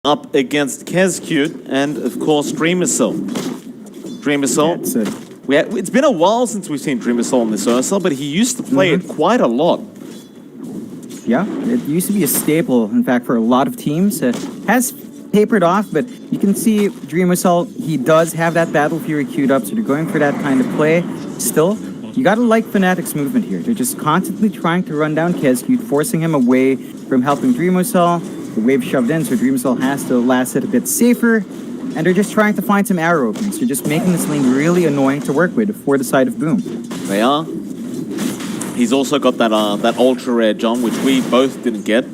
up against Kezcute and, of course, Dreamercell. It's been a while since we've seen Dreamercell on this Ursa, but he used to play it quite a lot. Yeah, it used to be a staple, in fact, for a lot of teams. It has tapered off, but you can see Dreamercell, he does have that Battle Fury queued up, so they're going for that kind of play. Still, you gotta like FNATIC's movement here. They're just constantly trying to run down Kezcute, forcing him away from helping Dreamercell. The wave shoved in, so Dreamercell has to last it a bit safer. And they're just trying to find some arrow openings. They're just making this lane really annoying to work with for the side of Boom. They are. He's also got that ultra rare John, which we both didn't get.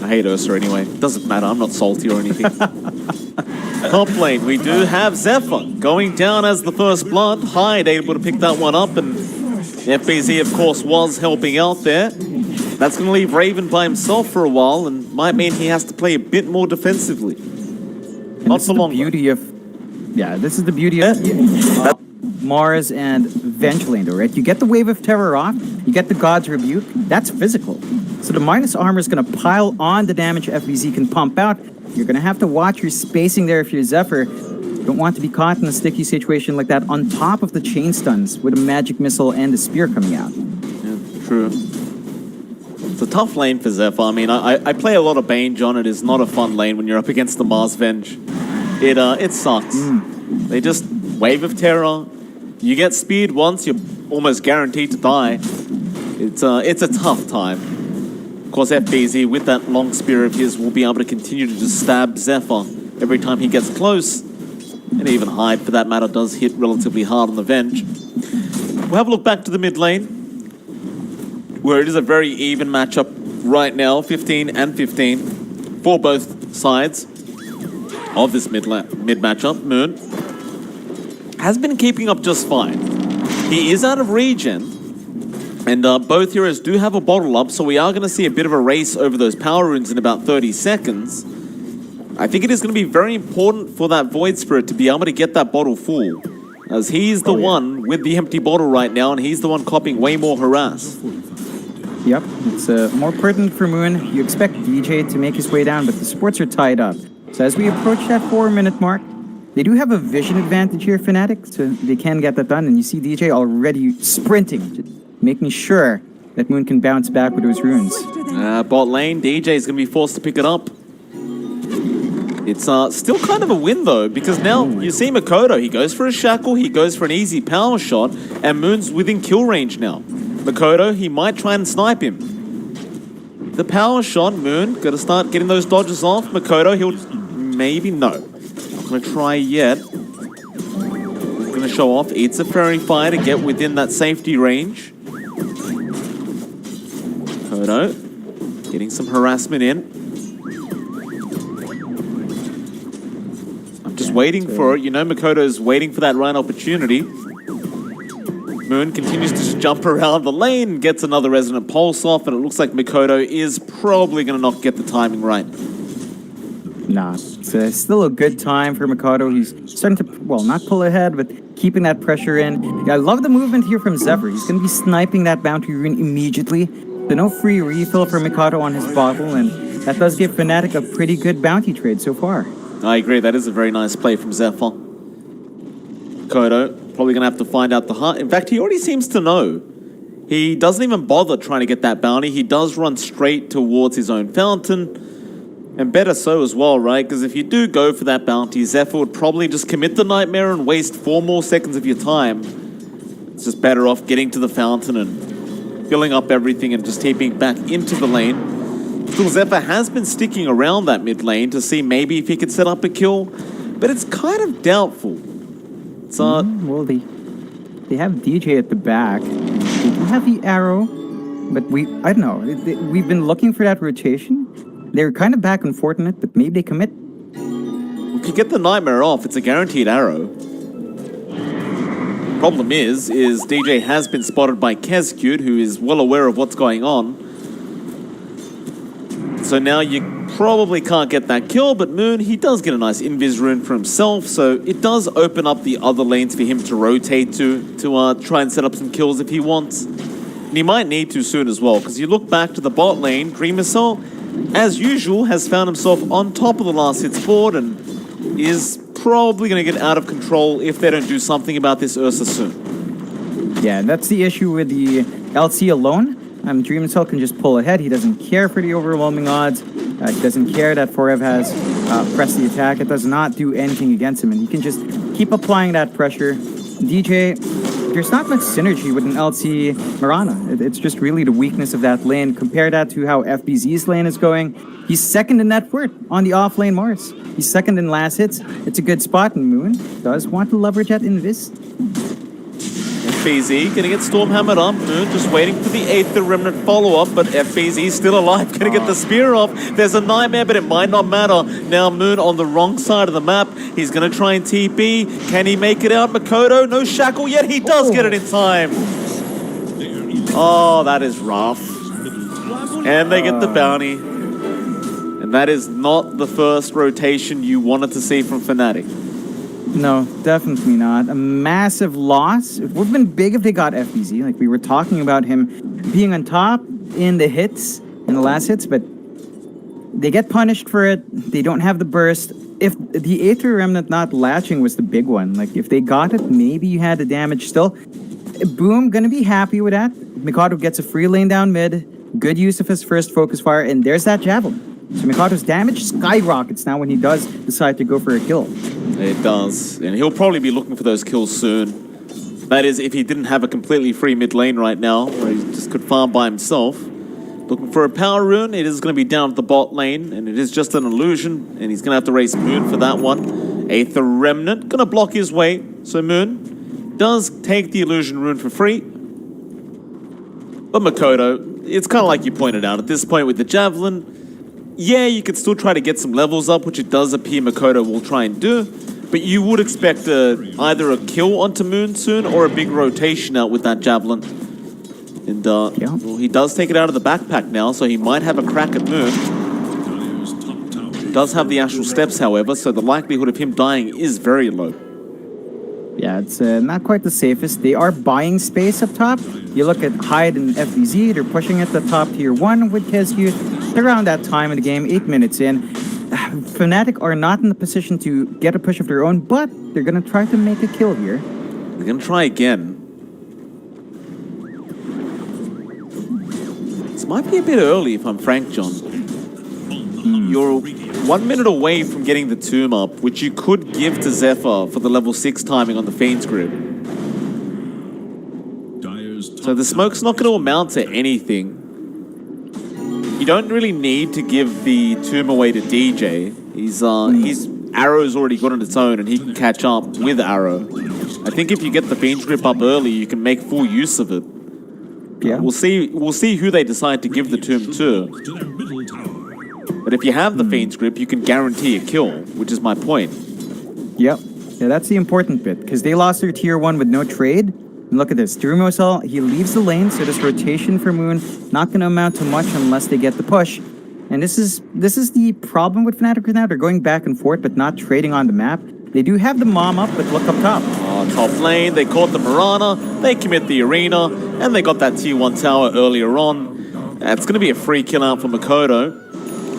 I hate Ursa anyway. Doesn't matter. I'm not salty or anything. Top lane, we do have Zephyr going down as the first blood. Hyde able to pick that one up, and FBZ, of course, was helping out there. That's going to leave Raven by himself for a while, and might mean he has to play a bit more defensively. Not for long. This is the beauty of Mars and Vengelander, right? You get the Wave of Terror off, you get the God's Rebuke, that's physical. So the minus armor is going to pile on the damage FBZ can pump out. You're going to have to watch your spacing there if you're Zephyr. You don't want to be caught in a sticky situation like that on top of the chain stuns with a magic missile and a spear coming out. Yeah, true. It's a tough lane for Zephyr. I mean, I play a lot of Bane, John. It is not a fun lane when you're up against the Mars Venge. It sucks. They just Wave of Terror. You get speared once, you're almost guaranteed to die. It's a tough time. Of course, FBZ, with that long spear of his, will be able to continue to just stab Zephyr every time he gets close. And even Hyde, for that matter, does hit relatively hard on the Venge. We'll have a look back to the mid lane, where it is a very even matchup right now, 15 and 15, for both sides of this mid matchup. Moon has been keeping up just fine. He is out of regen, and both heroes do have a bottle up, so we are going to see a bit of a race over those power runes in about 30 seconds. I think it is going to be very important for that Void Spirit to be able to get that bottle full, as he's the one with the empty bottle right now, and he's the one copying way more harass. Yep, it's more pertinent for Moon. You expect DJ to make his way down, but the supports are tied up. So as we approach that 4-minute mark, they do have a vision advantage here, FNATIC, so they can get that done. And you see DJ already sprinting, making sure that Moon can bounce back with those runes. Bot lane, DJ is going to be forced to pick it up. It's still kind of a win, though, because now you see Makoto. He goes for a shackle, he goes for an easy power shot, and Moon's within kill range now. Makoto, he might try and snipe him. The power shot, Moon, got to start getting those dodges off. Makoto, he'll maybe no. Not going to try yet. Going to show off. Eats a Fairy Fire to get within that safety range. Makoto, getting some harassment in. I'm just waiting for it. You know Makoto's waiting for that right opportunity. Moon continues to just jump around the lane, gets another Resonant Pulse off, and it looks like Makoto is probably going to not get the timing right. Nah, it's still a good time for Makoto. He's starting to, well, not pull ahead, but keeping that pressure in. Yeah, I love the movement here from Zephyr. He's going to be sniping that bounty rune immediately. So no free refill for Makoto on his bottle, and that does give FNATIC a pretty good bounty trade so far. I agree. That is a very nice play from Zephyr. Makoto probably going to have to find out the heart. In fact, he already seems to know. He doesn't even bother trying to get that bounty. He does run straight towards his own fountain. And better so as well, right? Because if you do go for that bounty, Zephyr would probably just commit the Nightmare and waste 4 more seconds of your time. It's just better off getting to the fountain and filling up everything and just taping back into the lane. Still, Zephyr has been sticking around that mid lane to see maybe if he could set up a kill. But it's kind of doubtful. It's, well, they have DJ at the back. They do have the arrow, but I don't know. We've been looking for that rotation. They're kind of back and forth in it, but maybe they commit. If you get the Nightmare off, it's a guaranteed arrow. Problem is DJ has been spotted by Kezcute, who is well aware of what's going on. So now you probably can't get that kill, but Moon, he does get a nice invis rune for himself, so it does open up the other lanes for him to rotate to try and set up some kills if he wants. And he might need to soon as well, because you look back to the bot lane, Dreamercell as usual, has found himself on top of the last hits board and is probably going to get out of control if they don't do something about this Ursa soon. Yeah, that's the issue with the LC alone. Dream Cell can just pull ahead. He doesn't care for the overwhelming odds. He doesn't care that Forev has pressed the attack. It does not do anything against him, and he can just keep applying that pressure. DJ, there's not much synergy with an LC Mirana. It's just really the weakness of that lane. Compare that to how FBZ's lane is going. He's second in net worth on the off-lane Mars. He's second in last hits. It's a good spot, and Moon does want to leverage at Invis. FBZ gonna get Stormhammered up. Moon just waiting for the Aether Remnant follow-up, but FBZ still alive, gonna get the spear off. There's a Nightmare, but it might not matter. Now Moon on the wrong side of the map. He's gonna try and TP. Can he make it out? Makoto, no shackle yet. He does get it in time. Oh, that is rough. And they get the bounty. And that is not the first rotation you wanted to see from FNATIC. No, definitely not. A massive loss. It would have been big if they got FBZ. Like, we were talking about him being on top in the hits, in the last hits, but they get punished for it. They don't have the burst. If the Aether Remnant not latching was the big one, like, if they got it, maybe you had the damage still. Boom, gonna be happy with that. Mikado gets a free lane down mid. Good use of his first focus fire, and there's that Javelin. So Mikado's damage skyrockets now when he does decide to go for a kill. It does, and he'll probably be looking for those kills soon. That is, if he didn't have a completely free mid lane right now, where he just could farm by himself. Looking for a power rune, it is going to be down at the bot lane, and it is just an illusion, and he's going to have to race Moon for that one. Aether Remnant, going to block his way, so Moon does take the illusion rune for free. But Makoto, it's kind of like you pointed out, at this point with the Javelin, yeah, you could still try to get some levels up, which it does appear Makoto will try and do, but you would expect either a kill onto Moon soon or a big rotation out with that Javelin. And well, he does take it out of the backpack now, so he might have a crack at Moon. Does have the Astral Steps, however, so the likelihood of him dying is very low. Yeah, it's not quite the safest. They are buying space up top. You look at Hyde and FBZ, they're pushing at the top tier 1 with KSQ. Around that time in the game, 8 minutes in. FNATIC are not in the position to get a push of their own, but they're going to try to make a kill here. They're going to try again. This might be a bit early, if I'm frank, John. You're 1 minute away from getting the tomb up, which you could give to Zephyr for the level 6 timing on the Fiend's Grip. So the smoke's not going to amount to anything. You don't really need to give the tomb away to DJ. His arrow's already got on its own, and he can catch up with arrow. I think if you get the Fiend's Grip up early, you can make full use of it. Yeah, we'll see who they decide to give the tomb to. But if you have the Fiend's Grip, you can guarantee a kill, which is my point. Yep. Yeah, that's the important bit, because they lost their tier 1 with no trade. And look at this. Durumosel, he leaves the lane, so this rotation for Moon not going to amount to much unless they get the push. And this is the problem with FNATIC right now. They're going back and forth, but not trading on the map. They do have the mom up, but look up top. Top lane, they caught the Mirana, they commit the arena, and they got that tier 1 tower earlier on. It's going to be a free kill out for Makoto.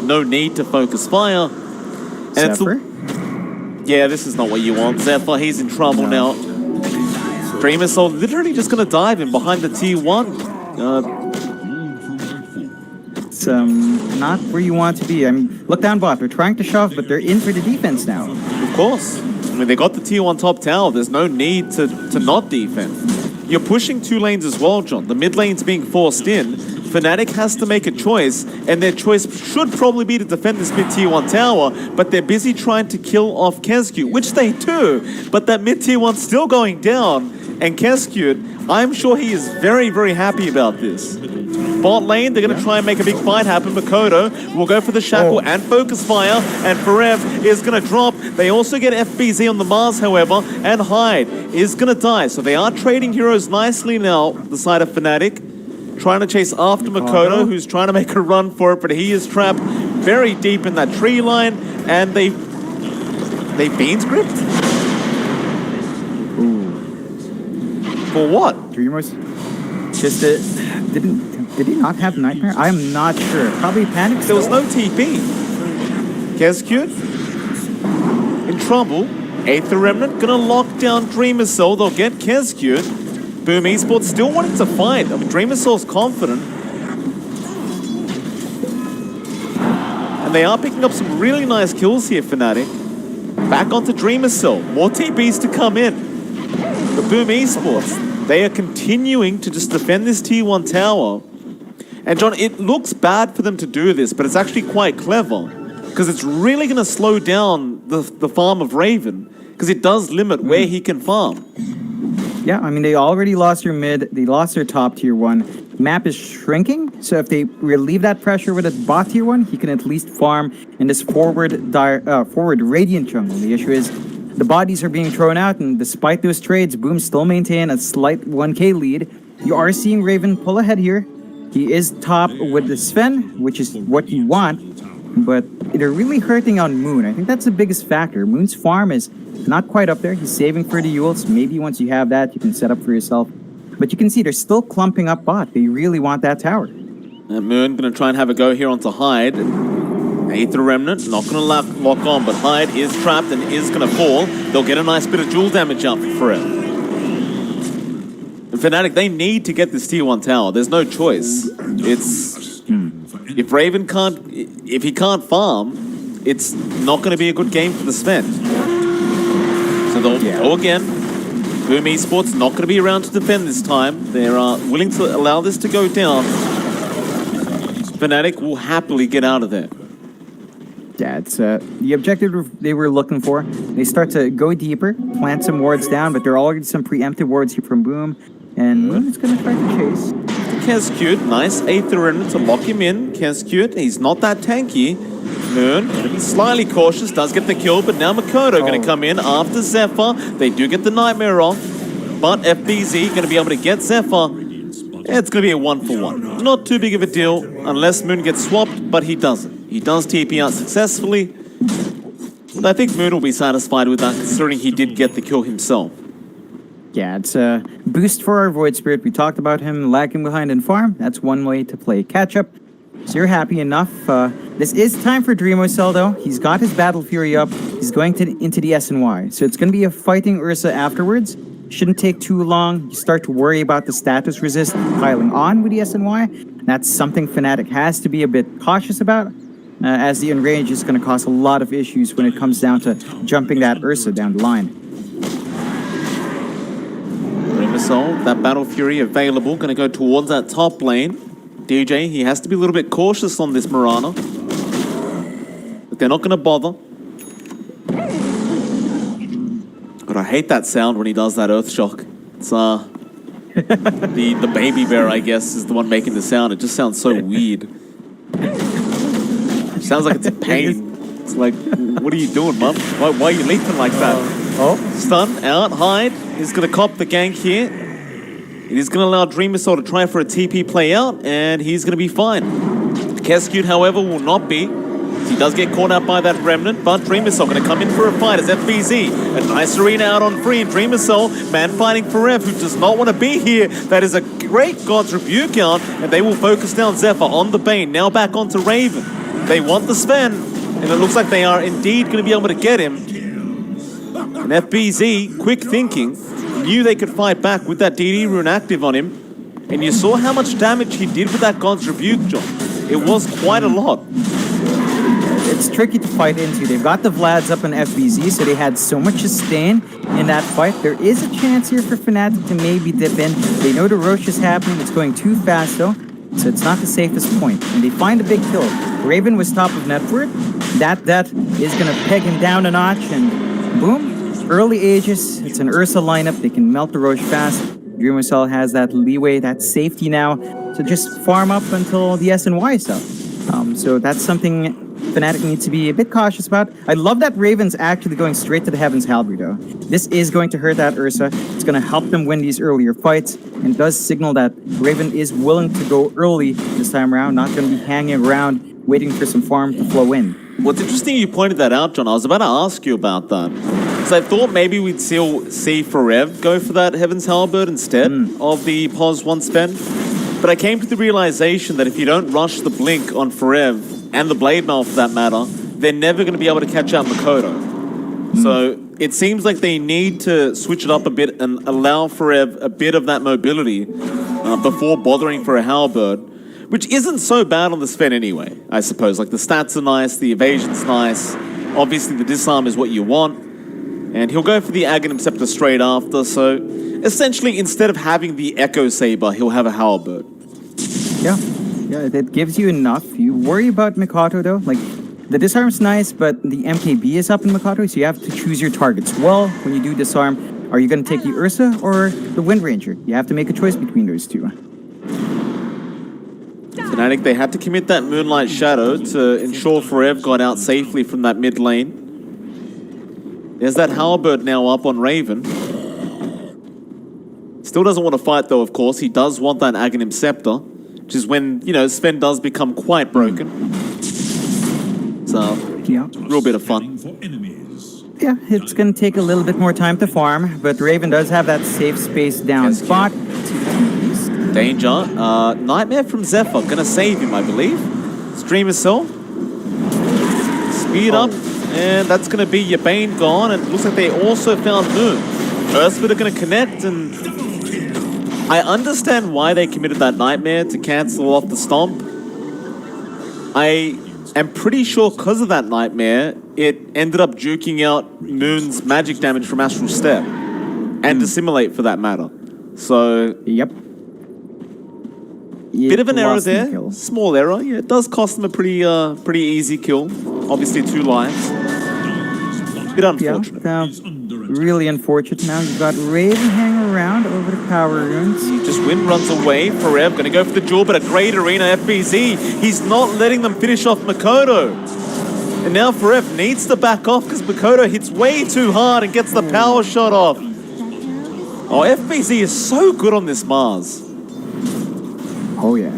No need to focus fire. And Zephyr? Yeah, this is not what you want. Zephyr, he's in trouble now. Dreamer Soul literally just going to dive in behind the tier 1. It's not where you want to be. I mean, look down bot. They're trying to shove, but they're in for the defense now. Of course. I mean, they got the tier 1 top tower. There's no need to not defend. You're pushing 2 lanes as well, John. The mid lane's being forced in. FNATIC has to make a choice, and their choice should probably be to defend this mid tier 1 tower, but they're busy trying to kill off KSQ, which they do, but that mid tier 1's still going down, and KSQ, I'm sure he is very, very happy about this. Bot lane, they're going to try and make a big fight happen. Makoto will go for the shackle and focus fire, and Forev is going to drop. They also get FBZ on the Mars, however, and Hyde is going to die. So they are trading heroes nicely now, the side of FNATIC. Trying to chase after Makoto, who's trying to make a run for it, but he is trapped very deep in that tree line, and they Fiend's Gripped? Ooh. For what? Dreamers just didn't Did he not have Nightmare? I'm not sure. Probably Panic. There was no TP. Kescute in trouble. Aether Remnant gonna lock down Dreamer Soul. They'll get Kescute. Boom Esports still wanting to fight. I mean, Dreamer Soul's confident. And they are picking up some really nice kills here, FNATIC. Back onto Dreamer Soul. More TPs to come in. But Boom Esports, they are continuing to just defend this T1 tower. And John, it looks bad for them to do this, but it's actually quite clever. Because it's really going to slow down the farm of Raven. Because it does limit where he can farm. Yeah, I mean, they already lost their mid. They lost their top tier 1. Map is shrinking, so if they relieve that pressure with a bot tier 1, he can at least farm in this forward Radiant jungle. The issue is the bodies are being thrown out, and despite those trades, Boom still maintain a slight 1k lead. You are seeing Raven pull ahead here. He is top with the Sven, which is what you want, but they're really hurting on Moon. I think that's the biggest factor. Moon's farm is not quite up there. He's saving for the Yules. Maybe once you have that, you can set up for yourself. But you can see they're still clumping up bot. They really want that tower. And Moon going to try and have a go here onto Hyde. Aether Remnant, not going to lock on, but Hyde is trapped and is going to fall. They'll get a nice bit of dual damage out for it. And FNATIC, they need to get this T1 tower. There's no choice. It's... If Raven can't... If he can't farm, it's not going to be a good game for the Sven. So they'll go again. Boom Esports not going to be around to defend this time. They're willing to allow this to go down. FNATIC will happily get out of there. Yeah, it's the objective they were looking for. They start to go deeper, plant some wards down, but there are already some preemptive wards here from Boom. And Moon is going to try to chase. Kescute, nice Aether Remnant to lock him in. Kescute, he's not that tanky. Moon, going to be slightly cautious, does get the kill, but now Makoto going to come in after Zephyr. They do get the Nightmare off, but FBZ going to be able to get Zephyr. It's going to be a 1-for-1. Not too big of a deal, unless Moon gets swapped, but he doesn't. He does TP out successfully. But I think Moon will be satisfied with that, considering he did get the kill himself. Yeah, it's a boost for our Void Spirit. We talked about him lagging behind in farm. That's one way to play catch-up. So you're happy enough. This is time for Dreamocell, though. He's got his Battle Fury up. He's going into the SNY. So it's going to be a fighting Ursa afterwards. Shouldn't take too long. You start to worry about the status resist piling on with the SNY. That's something FNATIC has to be a bit cautious about, as the enrage is going to cause a lot of issues when it comes down to jumping that Ursa down the line. Dreamocell, that Battle Fury available, going to go towards that top lane. DJ, he has to be a little bit cautious on this Mirana. But they're not going to bother. God, I hate that sound when he does that Earth Shock. It's the baby bear, I guess, is the one making the sound. It just sounds so weird. It sounds like it's in pain. It's like, what are you doing, Mum? Why are you leaping like that? Stun out, Hyde. He's going to cop the gank here. It is going to allow Dreamocell to try for a TP play out, and he's going to be fine. Kescute, however, will not be. He does get caught out by that Remnant, but Dreamocell going to come in for a fight as FBZ. A nice arena out on free, and Dreamocell, man fighting for Rev, who does not want to be here. That is a great God's Rebuke out, and they will focus down Zephyr on the Bane. Now back onto Raven. They want the Sven, and it looks like they are indeed going to be able to get him. And FBZ, quick thinking, knew they could fight back with that DD rune active on him. And you saw how much damage he did with that God's Rebuke, John. It was quite a lot. It's tricky to fight into. They've got the Vlads up on FBZ, so they had so much sustain in that fight. There is a chance here for FNATIC to maybe dip in. They know the Roche is happening. It's going too fast, though, so it's not the safest point. And they find a big kill. Raven was top of net worth. That is going to peg him down a notch, and boom. Early Aegis, it's an Ursa lineup. They can melt the Roche fast. Dreamocell has that leeway, that safety now, to just farm up until the SNY stuff. So that's something FNATIC needs to be a bit cautious about. I love that Raven's actually going straight to the Heaven's Halberd, though. This is going to hurt that Ursa. It's going to help them win these earlier fights, and does signal that Raven is willing to go early this time around, not going to be hanging around waiting for some farm to flow in. What's interesting, you pointed that out, John. I was about to ask you about that. So I thought maybe we'd see Forev go for that Heaven's Halberd instead of the POS 1 spend. But I came to the realization that if you don't rush the blink on Forev, and the Blade Mail for that matter, they're never going to be able to catch out Makoto. So it seems like they need to switch it up a bit and allow Forev a bit of that mobility before bothering for a Halberd, which isn't so bad on the Sven anyway, I suppose. Like, the stats are nice, the evasion's nice, obviously the disarm is what you want, and he'll go for the Aghanim Scepter straight after, so essentially instead of having the Echo Saber, he'll have a Halberd. Yeah, that gives you enough. You worry about Mikoto though, like, the disarm's nice, but the MKB is up in Mikoto, so you have to choose your targets well when you do disarm. Are you going to take the Ursa or the Wind Ranger? You have to make a choice between those two. FNATIC, they had to commit that Moonlight Shadow to ensure Forev got out safely from that mid lane. There's that Halberd now up on Raven. Still doesn't want to fight though, of course. He does want that Aghanim Scepter, which is when, you know, Sven does become quite broken. So, yeah, a little bit of fun. Yeah, it's going to take a little bit more time to farm, but Raven does have that safe space down spot. Danger. Nightmare from Zephyr. Gonna save him, I believe. Streamer Cell. Speed up. And that's gonna be your Bane gone. And it looks like they also found Moon. Earthsplit are gonna connect, and I understand why they committed that Nightmare to cancel off the Stomp. I am pretty sure because of that Nightmare, it ended up juking out Moon's magic damage from Astral Step. And Dissimulate, for that matter. So, yep. Bit of an error there, small error. Yeah, it does cost them a pretty easy kill. Obviously 2 lives. Bit unfortunate. Yeah, really unfortunate. Now you've got Raven hanging around over the power runes. He just Wind runs away. Forev gonna go for the duel, but a great arena FBZ. He's not letting them finish off Makoto. And now Forev needs to back off because Makoto hits way too hard and gets the power shot off. Oh, FBZ is so good on this Mars. Oh yeah.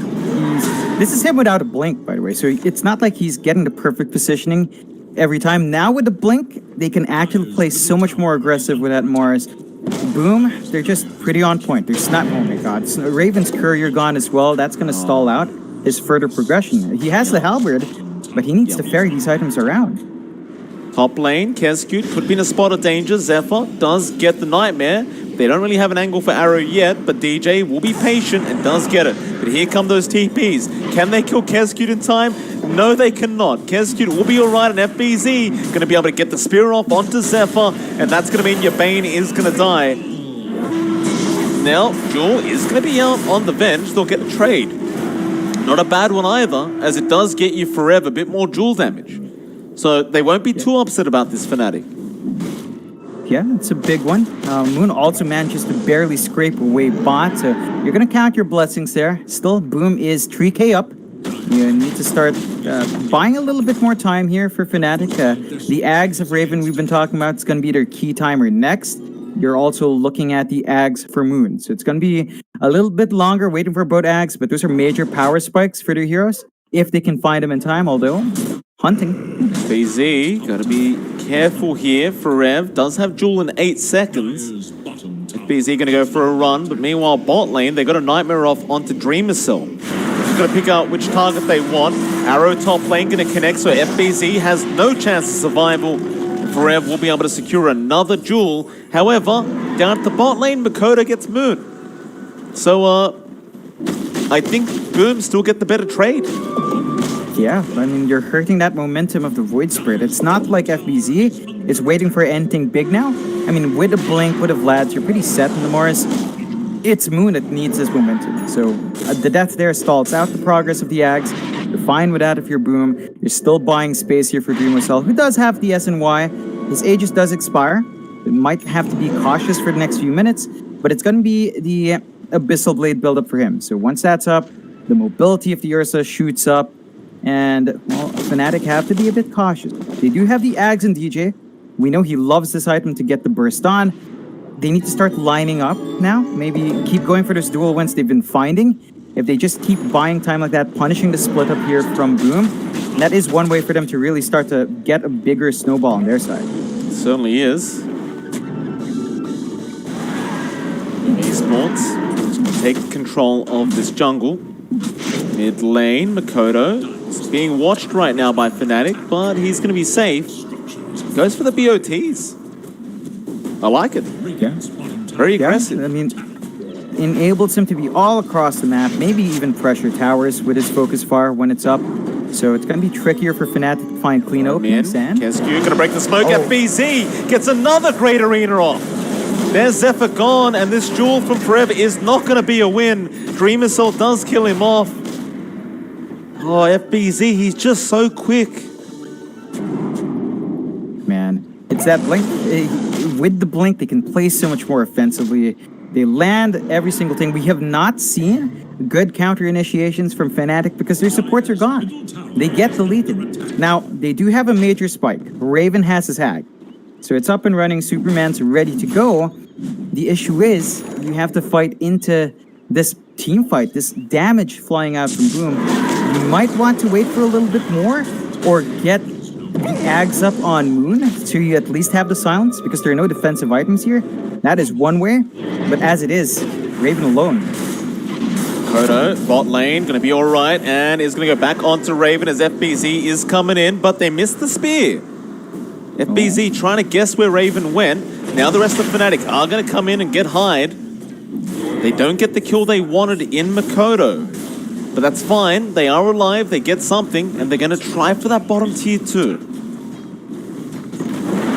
This is him without a blink, by the way, so it's not like he's getting the perfect positioning every time. Now with the blink, they can actually play so much more aggressive with that Mars. Boom, they're just pretty on point. They're not, oh my god. Raven's Courier gone as well. That's going to stall out his further progression. He has the Halberd, but he needs to ferry these items around. Top lane, Kescute could be in a spot of danger. Zephyr does get the Nightmare. They don't really have an angle for Arrow yet, but DJ will be patient and does get it. But here come those TPs. Can they kill Kescute in time? No, they cannot. Kescute will be alright, and FBZ going to be able to get the spear off onto Zephyr, and that's going to mean your Bane is going to die. Now, Jewel is going to be out on the Venge. They'll get the trade. Not a bad one either, as it does get you Forev a bit more Jewel damage. So they won't be too upset about this FNATIC. Yeah, it's a big one. Moon also manages to barely scrape away bot, so you're going to count your blessings there. Still, Boom is 3k up. You need to start buying a little bit more time here for FNATIC. The Ags of Raven we've been talking about, it's going to be their key timer next. You're also looking at the Ags for Moon, so it's going to be a little bit longer waiting for both Ags, but those are major power spikes for their heroes, if they can find them in time, although hunting. BZ, gotta be careful here. Forev does have Jewel in 8 seconds. BZ gonna go for a run, but meanwhile bot lane, they got a Nightmare off onto Dreamer Cell. Just gotta pick out which target they want. Arrow top lane gonna connect, so FBZ has no chance of survival. Forev will be able to secure another Jewel. However, down at the bot lane, Makoto gets Moon. So, I think Boom still get the better trade. Yeah, I mean, you're hurting that momentum of the Void Spirit. It's not like FBZ is waiting for anything big now. I mean, with a Blink, with a Vlad, you're pretty set in the Mars. It's Moon that needs this momentum. So the death there stalls out the progress of the Ags. You're fine with that if you're Boom. You're still buying space here for Dreamwhistle, who does have the SNY. His Aegis does expire. It might have to be cautious for the next few minutes, but it's going to be the Abyssal Blade build-up for him. So once that's up, the mobility of the Ursa shoots up, and, well, FNATIC have to be a bit cautious. They do have the Ags and DJ. We know he loves this item to get the burst on. They need to start lining up now. Maybe keep going for this dual wins they've been finding. If they just keep buying time like that, punishing the split up here from Boom, that is one way for them to really start to get a bigger snowball on their side. It certainly is. ESPORTS take control of this jungle. Mid lane, Makoto is being watched right now by FNATIC, but he's going to be safe. Goes for the BOTs. I like it. Yeah. Very aggressive. I mean, enables him to be all across the map, maybe even pressure towers with his focus far when it's up. So it's going to be trickier for FNATIC to find clean openings. And Kescu going to break the smoke. FBZ gets another great arena off. There's Zephyr gone, and this duel from Forever is not going to be a win. Dream Assault does kill him off. Oh, FBZ, he's just so quick. Man, it's that blink. With the blink, they can play so much more offensively. They land every single thing. We have not seen good counter initiations from FNATIC because their supports are gone. They get deleted. Now, they do have a major spike. Raven has his hag. So it's up and running. Superman's ready to go. The issue is you have to fight into this team fight, this damage flying out from Boom. You might want to wait for a little bit more or get the Ags up on Moon so you at least have the silence because there are no defensive items here. That is one way. But as it is, Raven alone. Kodo, bot lane, going to be all right, and is going to go back onto Raven as FBZ is coming in, but they missed the spear. FBZ trying to guess where Raven went. Now the rest of FNATIC are going to come in and get Hyde. They don't get the kill they wanted in Makoto. But that's fine. They are alive. They get something, and they're going to try for that bottom tier 2.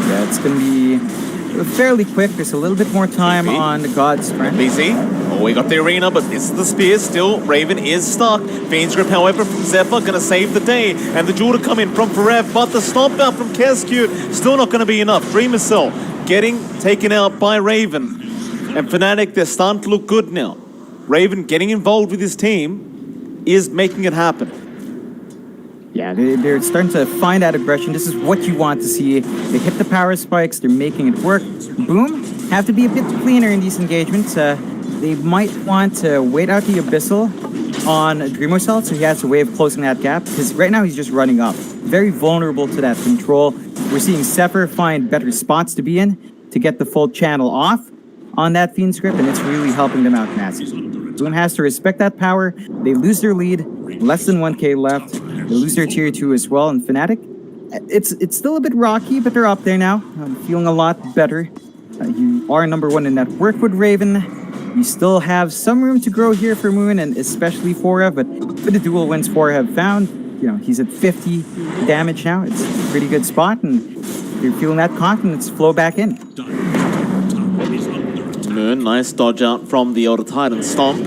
Yeah, it's going to be fairly quick. There's a little bit more time on the God's friend. BC. Oh, we got the arena, but it's the spear still. Raven is stuck. Fiend's Grip, however, from Zephyr, going to save the day. And the duel to come in from Forever, but the stomp out from Kescu, still not going to be enough. Dreamer Cell getting taken out by Raven. And FNATIC, they're starting to look good now. Raven getting involved with his team is making it happen. Yeah, they're starting to find that aggression. This is what you want to see. They hit the power spikes. They're making it work. Boom. Have to be a bit cleaner in these engagements. They might want to wait out the Abyssal on Dreamosel, so he has a way of closing that gap. Because right now he's just running up. Very vulnerable to that control. We're seeing Zephyr find better spots to be in to get the full channel off on that Fiend's Grip, and it's really helping them out massively. Boom has to respect that power. They lose their lead. Less than 1k left. They lose their tier 2 as well. And FNATIC, it's still a bit rocky, but they're up there now. I'm feeling a lot better. You are number 1 in that work with Raven. You still have some room to grow here for Moon, and especially Fora, but for the dual wins Fora have found, he's at 50 damage now. It's a pretty good spot, and if you're feeling that confidence, flow back in. Moon, nice dodge out from the Elder Titan Stomp.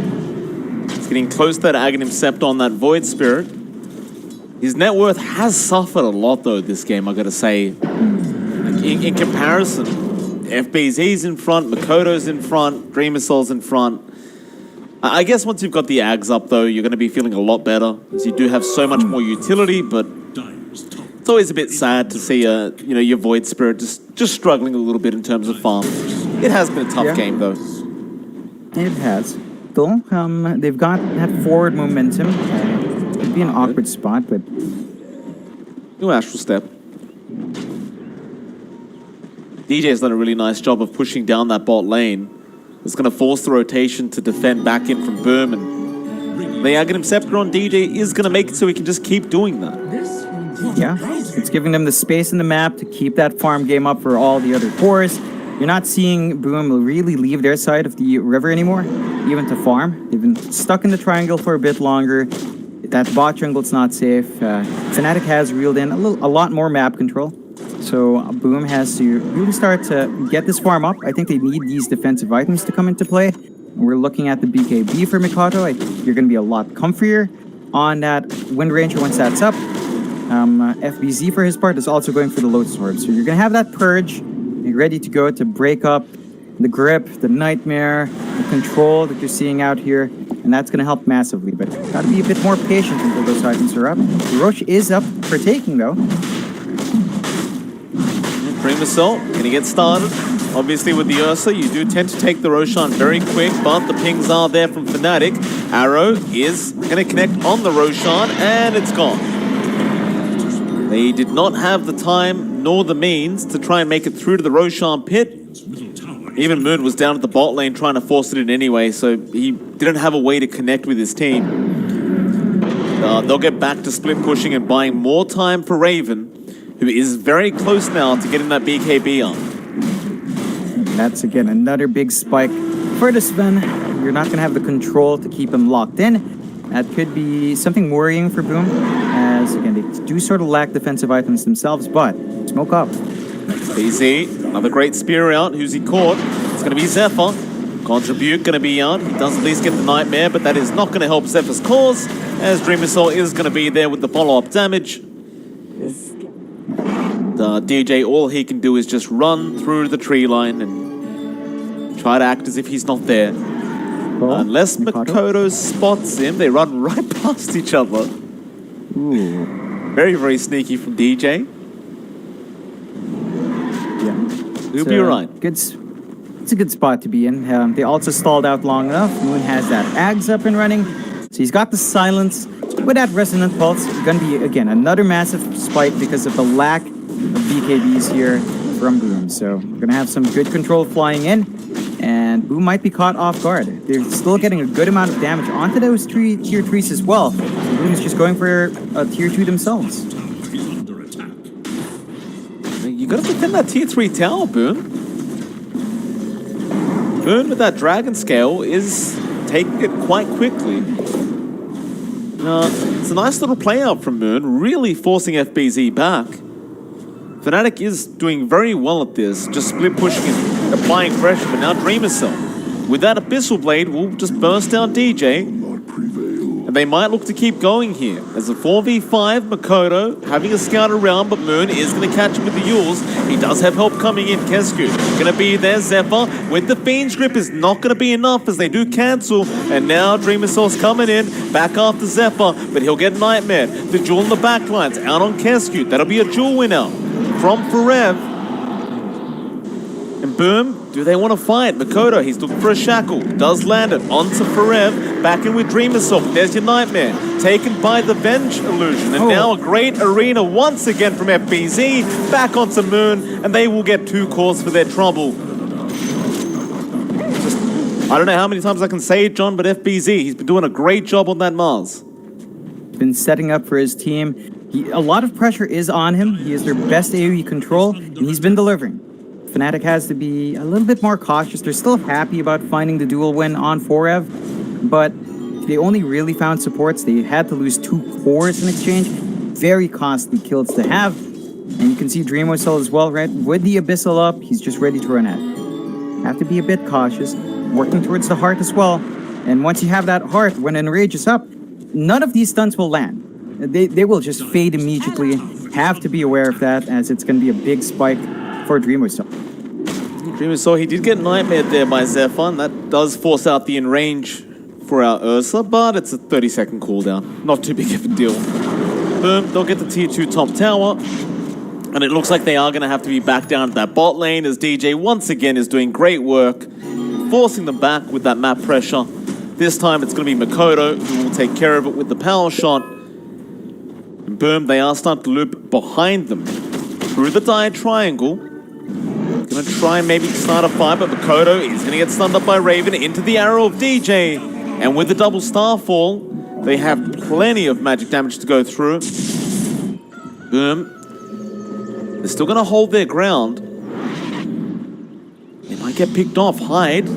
He's getting close to that Aghanim Scepter on that Void Spirit. His net worth has suffered a lot, though, this game, I gotta say. In comparison, FBZ's in front, Makoto's in front, Dreamer Soul's in front. I guess once you've got the Ags up, though, you're going to be feeling a lot better, as you do have so much more utility, but it's always a bit sad to see, your Void Spirit just struggling a little bit in terms of farm. It has been a tough game, though. It has. Though, they've got that forward momentum. It'd be an awkward spot, but... New Astral Step. DJ's done a really nice job of pushing down that bot lane. It's going to force the rotation to defend back in from Boom, and the Aghanim Scepter on DJ is going to make it so he can just keep doing that. Yeah, it's giving them the space in the map to keep that farm game up for all the other cores. You're not seeing Boom really leave their side of the river anymore, even to farm. They've been stuck in the triangle for a bit longer. That bot jungle's not safe. FNATIC has reeled in a lot more map control. So Boom has to really start to get this farm up. I think they need these defensive items to come into play. We're looking at the BKB for Mikado. I think you're going to be a lot comfier on that Wind Ranger once that's up. FBZ for his part is also going for the Lotus Orb. So you're going to have that Purge. You're ready to go to break up the grip, the nightmare, the control that you're seeing out here. And that's going to help massively. But got to be a bit more patient until those items are up. Roche is up for taking, though. Dream Assault, gonna get started. Obviously with the Ursa, you do tend to take the Roshan very quick, but the pings are there from FNATIC. Arrow is gonna connect on the Roshan, and it's gone. They did not have the time nor the means to try and make it through to the Roshan pit. Even Moon was down at the bot lane trying to force it in anyway, so he didn't have a way to connect with his team. They'll get back to split pushing and buying more time for Raven, who is very close now to getting that BKB on. That's, again, another big spike for the Sven. You're not going to have the control to keep him locked in. That could be something worrying for Boom, as, again, they do sort of lack defensive items themselves, but smoke up. BZ, another great spear out. Who's he caught? It's going to be Zephyr. Contribute going to be out. He does at least get the Nightmare, but that is not going to help Zephyr's cause, as Dream Assault is going to be there with the follow-up damage. The DJ, all he can do is just run through the tree line and try to act as if he's not there. Unless Makoto spots him, they run right past each other. Ooh. Very, very sneaky from DJ. Yeah. He'll be alright. It's a good spot to be in. They also stalled out long enough. Moon has that Ags up and running. So he's got the silence. With that Resonant Pulse, it's going to be, again, another massive spike because of the lack of BKBs here from Boom. So we're going to have some good control flying in. And Boom might be caught off guard. They're still getting a good amount of damage onto those tier 3s as well. So Boom is just going for a tier 2 themselves. You got to defend that tier 3 tower, Boom. Boom with that Dragon Scale is taking it quite quickly. It's a nice little play out from Moon, really forcing FBZ back. FNATIC is doing very well at this, just split pushing and applying pressure, but now Dream Assault, with that Abyssal Blade, will just burst down DJ. And they might look to keep going here. As a 4v5, Makoto having a scout around, but Moon is going to catch him with the Yules. He does have help coming in. Kesku going to be there. Zephyr with the Fiend's Grip is not going to be enough as they do cancel. And now Dream Assault's coming in, back after Zephyr, but he'll get Nightmare. The Jewel in the backlines, out on Kesku. That'll be a Jewel winner from Forev. And Boom, do they want to fight? Makoto, he's looking for a shackle. Does land it onto Forev. Back in with Dream Assault. There's your Nightmare. Taken by the Venge illusion. And now a great arena once again from FBZ. Back onto Moon. And they will get 2 cores for their trouble. I don't know how many times I can say it, John, but FBZ, he's been doing a great job on that Mars. Been setting up for his team. A lot of pressure is on him. He is their best AoE control, and he's been delivering. FNATIC has to be a little bit more cautious. They're still happy about finding the dual win on Forev, but they only really found supports. They had to lose 2 cores in exchange. Very costly kills to have. And you can see Dream Assault as well, right? With the Abyssal up, he's just ready to run at. Have to be a bit cautious. Working towards the heart as well. And once you have that heart, when Enrage is up, none of these stunts will land. They will just fade immediately. Have to be aware of that, as it's going to be a big spike for Dream Assault. Dream Assault, he did get Nightmare there by Zephyr. That does force out the in-range for our Ursa, but it's a 30-second cooldown. Not too big of a deal. Boom, they'll get the tier 2 top tower. And it looks like they are going to have to be back down to that bot lane, as DJ once again is doing great work, forcing them back with that map pressure. This time it's going to be Makoto who will take care of it with the power shot. And Boom, they are starting to loop behind them through the dire triangle. Gonna try and maybe start a fight, but Makoto is gonna get stunned up by Raven into the arrow of DJ. And with the double Starfall, they have plenty of magic damage to go through. Boom. They're still gonna hold their ground. They might get picked off. Hyde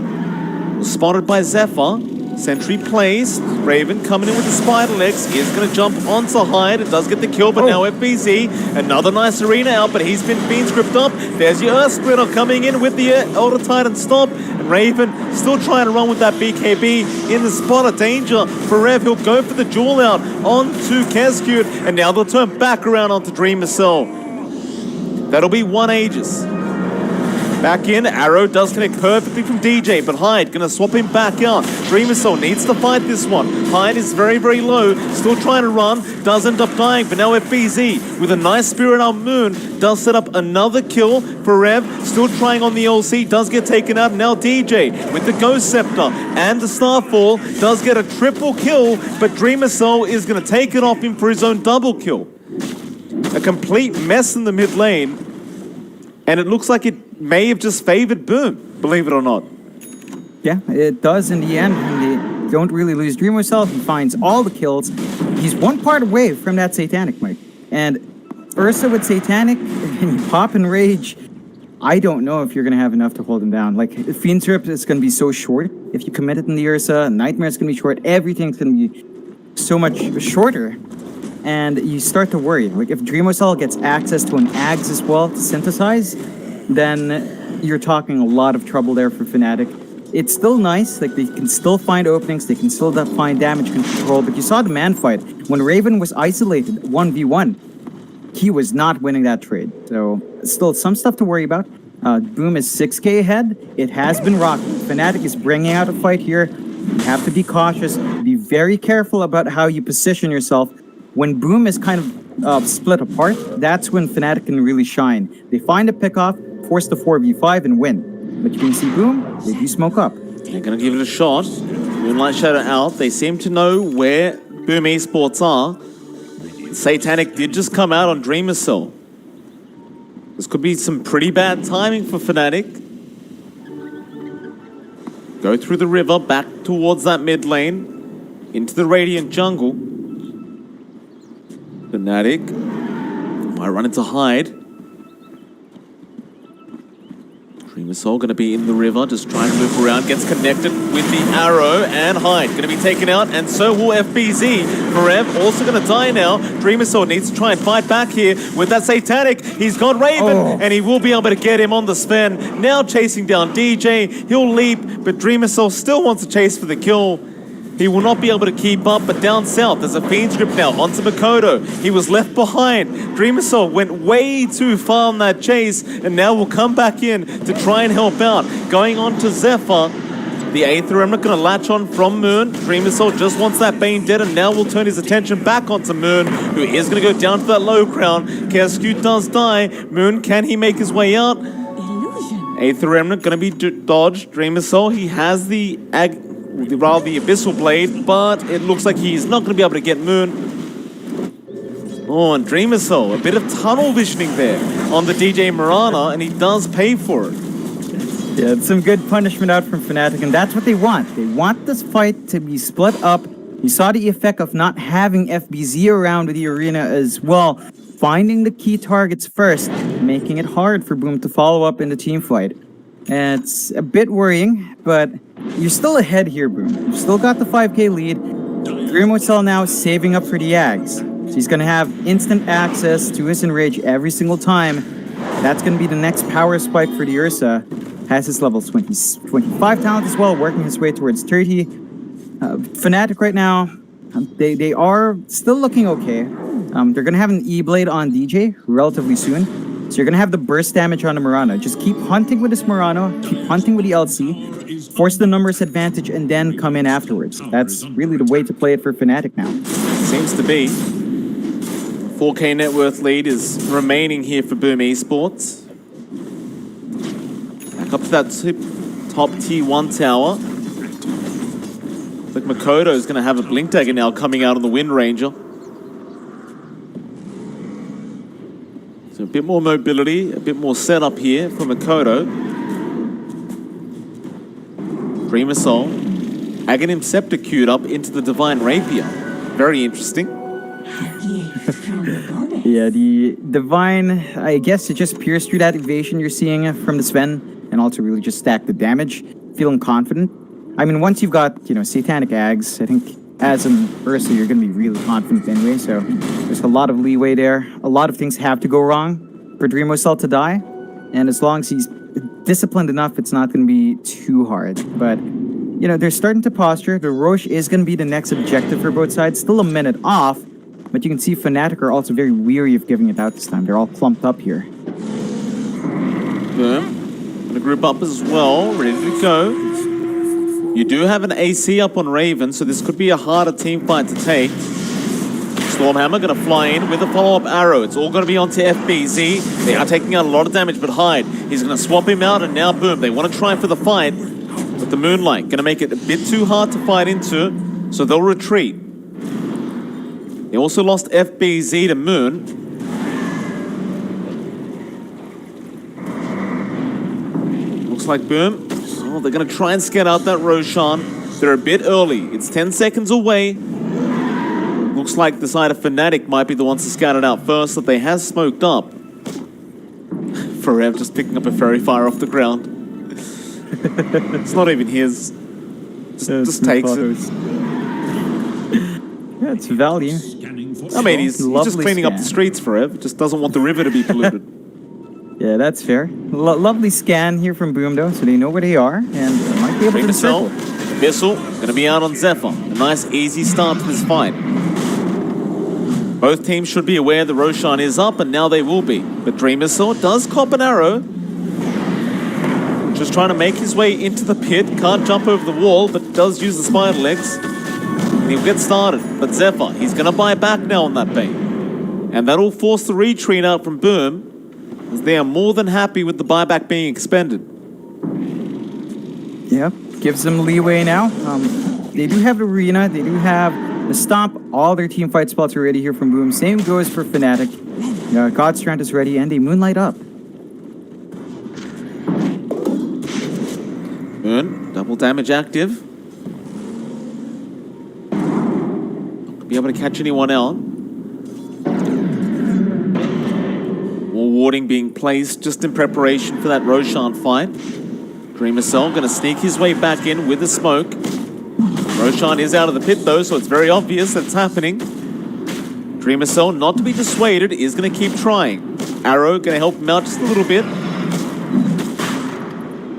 was spotted by Zephyr. Sentry placed. Raven coming in with the spider legs. Is going to jump onto Hyde. It does get the kill, but now FBZ. Another nice arena out, but he's been Fiend scripted up. There's your Earth Splitter coming in with the Elder Titan stop. And Raven still trying to run with that BKB in the spot of danger. Forev, he'll go for the jewel out onto Kescute. And now they'll turn back around onto Dream Assault. That'll be 1 Aegis. Back in, Arrow does connect perfectly from DJ, but Hyde gonna swap him back out. Dream Assault needs to fight this one. Hyde is very, very low, still trying to run, does end up dying, but now FBZ with a nice Spirit on Moon does set up another kill for Rev, still trying on the LC, does get taken out. Now DJ with the Ghost Scepter and the Starfall does get a triple kill, but Dream Assault is gonna take it off him for his own double kill. A complete mess in the mid lane. And it looks like it may have just favored Boom. believe it or not. Yeah, it does in the end. And they don't really lose Dream himself. He finds all the kills. He's one part away from that Satanic, Mike. And Ursa with Satanic and Pop and Rage, I don't know if you're going to have enough to hold him down. Like, Fiend's Rip is going to be so short. If you commit it in the Ursa, Nightmare's going to be short. Everything's going to be so much shorter. And you start to worry. Like, if Dreamosol gets access to an Ags as well to synthesize, then you're talking a lot of trouble there for FNATIC. It's still nice. Like, they can still find openings. They can still find damage control. But you saw the man fight. When Raven was isolated 1v1, he was not winning that trade. So, still some stuff to worry about. Boom is 6k ahead. It has been rocky. FNATIC is bringing out a fight here. You have to be cautious. Be very careful about how you position yourself. When Boom is kind of split apart, that's when FNATIC can really shine. They find a pick-off, force the 4v5, and win. But you can see Boom, they do smoke up. They're going to give it a shot. Moonlight Shadow out. They seem to know where Boom Esports are. Satanic did just come out on Dreamer Cell. This could be some pretty bad timing for FNATIC. Go through the river, back towards that mid lane, into the Radiant jungle. FNATIC might run into Hyde. Dreamer Soul going to be in the river, just trying to loop around, gets connected with the arrow, and Hyde going to be taken out, and so will FBZ. Forev also going to die now. Dreamer Soul needs to try and fight back here with that Satanic. He's got Raven, and he will be able to get him on the spin. Now chasing down DJ. He'll leap, but Dreamer Soul still wants to chase for the kill. He will not be able to keep up, but down south, there's a Fiend's Grip now onto Makoto. He was left behind. Dreamer Soul went way too far on that chase, and now will come back in to try and help out. Going on to Zephyr. The Aether Remnant going to latch on from Moon. Dreamer Soul just wants that Bane dead, and now will turn his attention back onto Moon, who is going to go down to that low ground. KSQ does die. Moon, can he make his way out? Aether Remnant going to be dodged. Dreamer Soul, he has the the Abyssal Blade, but it looks like he's not going to be able to get Moon. Oh, and Dreamer Soul, a bit of tunnel visioning there on the DJ Mirana, and he does pay for it. Yeah, it's some good punishment out from FNATIC, and that's what they want. They want this fight to be split up. You saw the effect of not having FBZ around with the arena as well. Finding the key targets first, making it hard for Boom to follow up in the team fight. And it's a bit worrying, but you're still ahead here, Boom. You've still got the 5k lead. Dreamosel now saving up for the Ags. So he's going to have instant access to his Enrage every single time. That's going to be the next power spike for the Ursa. Has his level 25 talent as well, working his way towards 30. FNATIC right now, they are still looking okay. They're going to have an E-Blade on DJ relatively soon. So you're going to have the burst damage on the Murano. Just keep hunting with this Murano, keep hunting with the LC, force the numbers advantage, and then come in afterwards. That's really the way to play it for FNATIC now. Seems to be. 4k net worth lead is remaining here for Boom Esports. Back up to that top T1 tower. Looks like Makoto is going to have a Blink Dagger now coming out on the Wind Ranger. So a bit more mobility, a bit more setup here for Makoto. Dreamer Soul. Aghanim Scepter queued up into the Divine Rapier. Very interesting. Yeah, the Divine, I guess it just pierced through that evasion you're seeing from the Sven, and also really just stack the damage, feeling confident. I mean, once you've got, Satanic Ags, I think as an Ursa, you're going to be really confident anyway, so there's a lot of leeway there. A lot of things have to go wrong for Dreamosel to die, and as long as he's disciplined enough, it's not going to be too hard. But, they're starting to posture. The Roche is going to be the next objective for both sides. Still a minute off, but you can see FNATIC are also very weary of giving it out this time. They're all clumped up here. Boom. Going to group up as well, ready to go. You do have an AC up on Raven, so this could be a harder team fight to take. Stormhammer going to fly in with a follow-up arrow. It's all going to be onto FBZ. They are taking out a lot of damage, but Hyde, he's going to swap him out, and now Boom. They want to try for the fight, but the Moonlight going to make it a bit too hard to fight into, so they'll retreat. They also lost FBZ to Moon. Looks like Boom Oh, they're going to try and scan out that Roshan. They're a bit early. It's 10 seconds away. Looks like the side of FNATIC might be the ones to scout it out first, that they have smoked up. Forever just picking up a fairy fire off the ground. It's not even his. Just takes it. Yeah, it's value. I mean, he's just cleaning up the streets, Forever. Just doesn't want the river to be polluted. Yeah, that's fair. Lovely scan here from Boom, though, so they know where they are and might be able to circle. Missile going to be out on Zephyr. A nice, easy start to this fight. Both teams should be aware the Roshan is up, and now they will be. But Dream Missile does cop an arrow. Just trying to make his way into the pit. Can't jump over the wall, but does use the spider legs. And he'll get started. But Zephyr, he's going to buy back now on that bait. And that'll force the retreat out from Boom, as they are more than happy with the buyback being expended. Yeah, gives them leeway now. They do have the arena. They do have the stomp. All their team fight spots are ready here from Boom. Same goes for FNATIC. God's Strand is ready, and they moonlight up. Moon, double damage active. Not gonna be able to catch anyone out. More warding being placed just in preparation for that Roshan fight. Dreamer Cell going to sneak his way back in with the smoke. Roshan is out of the pit though, so it's very obvious that it's happening. Dreamer Cell, not to be dissuaded, is going to keep trying. Arrow going to help him out just a little bit.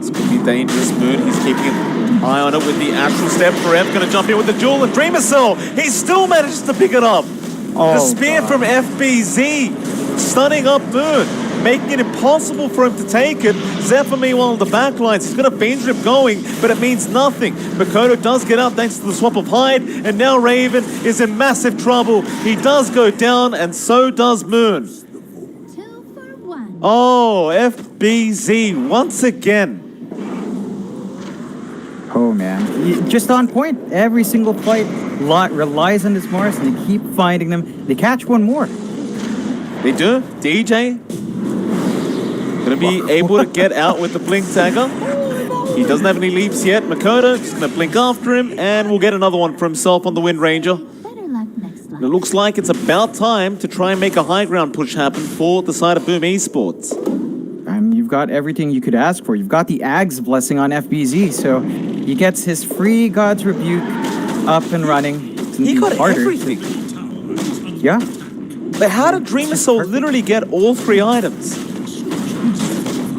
This could be dangerous. Moon, he's keeping an eye on it with the Astral Step. Forever going to jump in with the duel, and Dreamer Cell, he still manages to pick it up. The spear from FBZ, stunning up Moon, making it impossible for him to take it. Zephyr, meanwhile, on the backlines, he's got a Fiend Drip going, but it means nothing. Makoto does get out thanks to the swap of hide, and now Raven is in massive trouble. He does go down, and so does Moon. 2 for 1. Oh, FBZ once again. Oh, man. Just on point. Every single fight relies on this Mars, and they keep finding them. They catch one more. They do. DJ gonna be able to get out with the blink tagger. He doesn't have any leaps yet. Makoto just gonna blink after him, and we'll get another one for himself on the Wind Ranger. Better luck next And it one. looks like it's about time to try and make a high ground push happen for the side of Boom Esports. You've got everything you could ask for. You've got the Ag's blessing on FBZ, so he gets his free God's Rebuke up and running. He got everything. Yeah. But how did Dreamer Soul literally get all 3 items?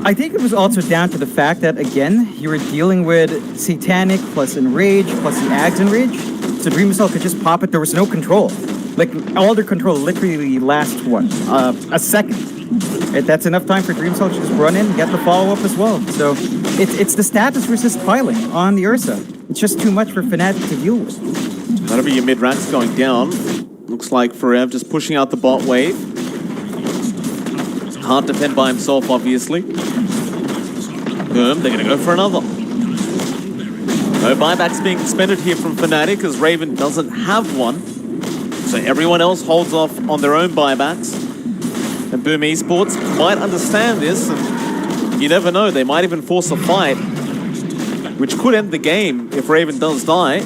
I think it was also down to the fact that, again, you were dealing with Satanic plus Enrage plus the Ag's Enrage. So Dream Soul could just pop it. There was no control. Like, all their control literally lasts, what, a second. That's enough time for Dream Soul to just run in and get the follow-up as well. So it's the status versus piling on the Ursa. It's just too much for FNATIC to deal with. That'll be your mid-ranks going down. Looks like Forev just pushing out the bot wave. Can't defend by himself, obviously. Boom, they're going to go for another. No buybacks being expended here from FNATIC, as Raven doesn't have one. So everyone else holds off on their own buybacks. And Boom Esports might understand this, and you never know, they might even force a fight, which could end the game if Raven does die.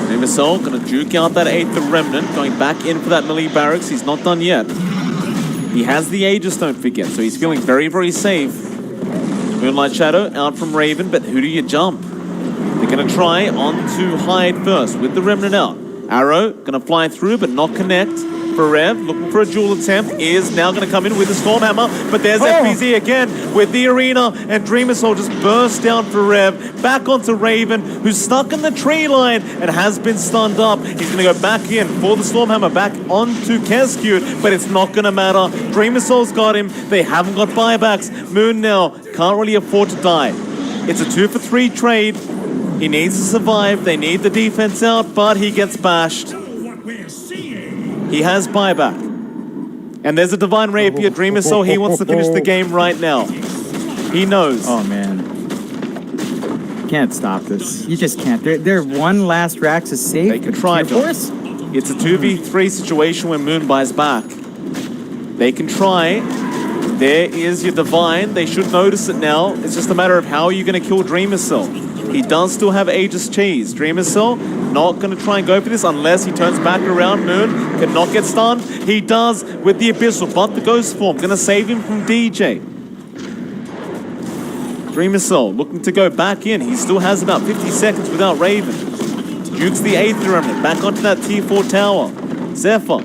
Nemesil gonna juke out that 8th Remnant, going back in for that melee barracks. He's not done yet. He has the Aegis, don't forget, so he's feeling very, very safe. Moonlight Shadow out from Raven, but who do you jump? They're gonna try on to hide first with the Remnant out. Arrow gonna fly through, but not connect. Rev, looking for a duel attempt, is now going to come in with the Stormhammer, but there's FBZ again with the arena, and Dreamer Soul just burst down for Rev, back onto Raven, who's stuck in the tree line and has been stunned up. He's going to go back in for the Stormhammer, back onto Kescute, but it's not going to matter. Dreamer Soul's got him. They haven't got buybacks. Moon now can't really afford to die. It's a 2-for-3 trade. He needs to survive. They need the defense out, but he gets bashed. He has buyback. And there's a Divine Rapier. Dreamer Soul, he wants to finish the game right now. He knows. Oh, man. Can't stop this. You just can't. Their one last Rax is safe. They can try, John. It's a 2v3 situation when Moon buys back. They can try. There is your Divine. They should notice it now. It's just a matter of how you're going to kill Dreamer Cell. He does still have Aegis Cheese. Dreamer Cell not going to try and go for this unless he turns back around. Moon cannot get stunned. He does with the Abyssal, but the Ghost Form going to save him from DJ. Dreamer Cell looking to go back in. He still has about 50 seconds without Raven. Dukes the Aether Remnant back onto that tier 4 tower. Zephyr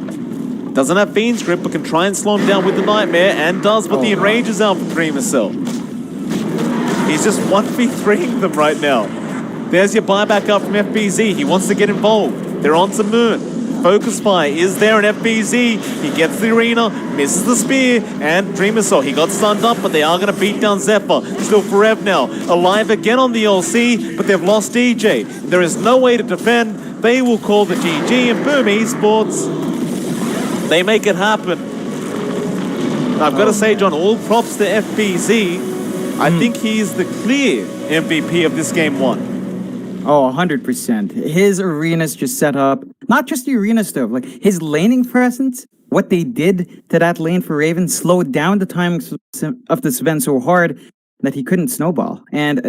doesn't have Fiend's Grip, but can try and slow him down with the Nightmare, and does, but the Enrage is out from Dreamer Cell. He's just 1v3ing them right now. There's your buyback up from FBZ. He wants to get involved. They're on to Moon. Focus Fire is there in FBZ. He gets the arena, misses the spear, and Dreamer Cell. He got stunned up, but they are going to beat down Zephyr. Still Forev now. Alive again on the LC, but they've lost DJ. There is no way to defend. They will call the GG, and boom, esports. They make it happen. I've got to say, John, all props to FBZ. I think he is the clear MVP of this game 1. Oh, 100%. His arenas just set up, not just the arena stuff, like his laning presence, what they did to that lane for Raven slowed down the time of the Sven so hard that he couldn't snowball. And